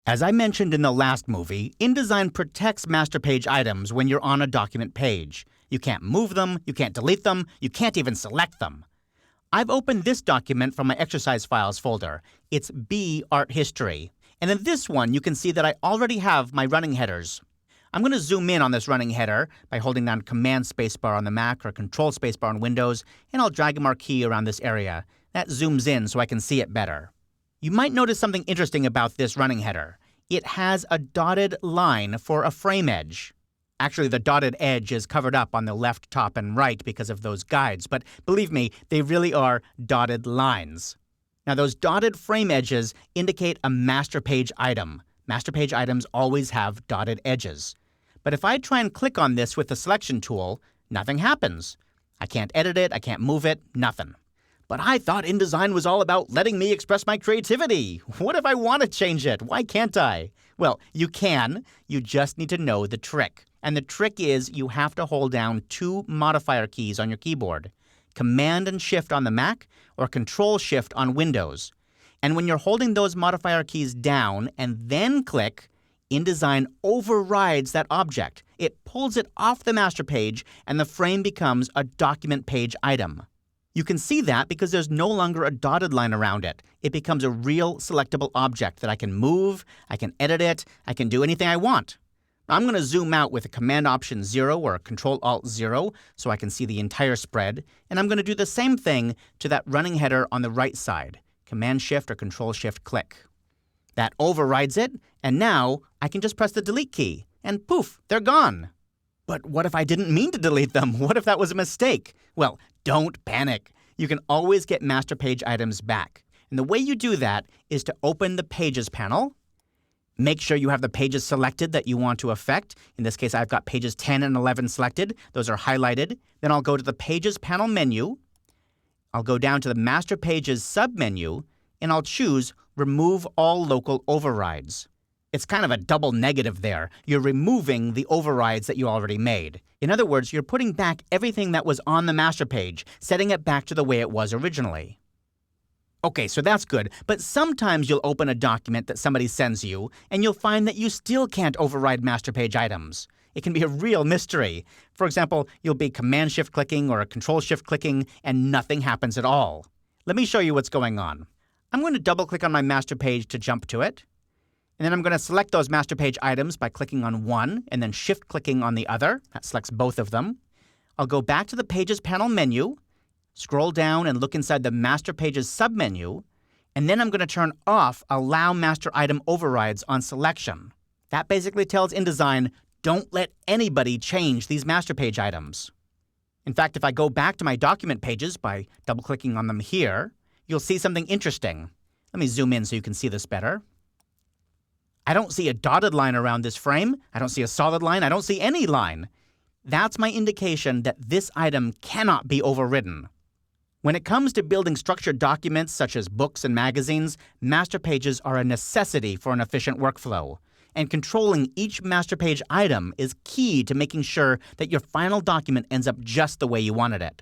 As I mentioned in the last movie, InDesign protects master page items when you're on a document page. You can't move them, you can't delete them, you can't even select them. I've opened this document from my exercise files folder. It's B Art History. And in this one, you can see that I already have my running headers. I'm going to zoom in on this running header by holding down Command spacebar on the Mac or Control spacebar on Windows, and I'll drag a marquee around this area. That zooms in so I can see it better. You might notice something interesting about this running header. It has a dotted line for a frame edge. Actually, the dotted edge is covered up on the left, top, and right because of those guides, but believe me, they really are dotted lines. Now, those dotted frame edges indicate a master page item. Master page items always have dotted edges. But if I try and click on this with the selection tool, nothing happens. I can't edit it, I can't move it, nothing. But I thought InDesign was all about letting me express my creativity. What if I want to change it? Why can't I? Well, you can. You just need to know the trick. And the trick is you have to hold down two modifier keys on your keyboard. Command and Shift on the Mac or Control Shift on Windows. And when you're holding those modifier keys down and then click, InDesign overrides that object. It pulls it off the master page and the frame becomes a document page item. You can see that because there's no longer a dotted line around it. It becomes a real selectable object that I can move, I can edit it, I can do anything I want. I'm going to zoom out with a Command-Option 0 or Control-Alt-0 so I can see the entire spread, and I'm going to do the same thing to that running header on the right side. Command-Shift or Control-Shift-Click. That overrides it, and now I can just press the Delete key, and poof, they're gone. But what if I didn't mean to delete them? What if that was a mistake? Well, don't panic. You can always get master page items back. And the way you do that is to open the Pages panel. Make sure you have the pages selected that you want to affect. In this case, I've got pages 10 and 11 selected. Those are highlighted. Then I'll go to the Pages panel menu. I'll go down to the Master Pages submenu, and I'll choose Remove All Local Overrides. It's kind of a double negative there. You're removing the overrides that you already made. In other words, you're putting back everything that was on the master page, setting it back to the way it was originally. Okay, so that's good, but sometimes you'll open a document that somebody sends you, and you'll find that you still can't override master page items. It can be a real mystery. For example, you'll be Command-Shift clicking or Control-Shift clicking, and nothing happens at all. Let me show you what's going on. I'm going to double-click on my master page to jump to it. And then I'm going to select those master page items by clicking on one and then shift-clicking on the other. That selects both of them. I'll go back to the Pages panel menu, scroll down and look inside the Master Pages submenu, and then I'm going to turn off Allow Master Item Overrides on selection. That basically tells InDesign, don't let anybody change these master page items. In fact, if I go back to my document pages by double-clicking on them here, you'll see something interesting. Let me zoom in so you can see this better. I don't see a dotted line around this frame. I don't see a solid line. I don't see any line. That's my indication that this item cannot be overridden. When it comes to building structured documents such as books and magazines, master pages are a necessity for an efficient workflow. And controlling each master page item is key to making sure that your final document ends up just the way you wanted it.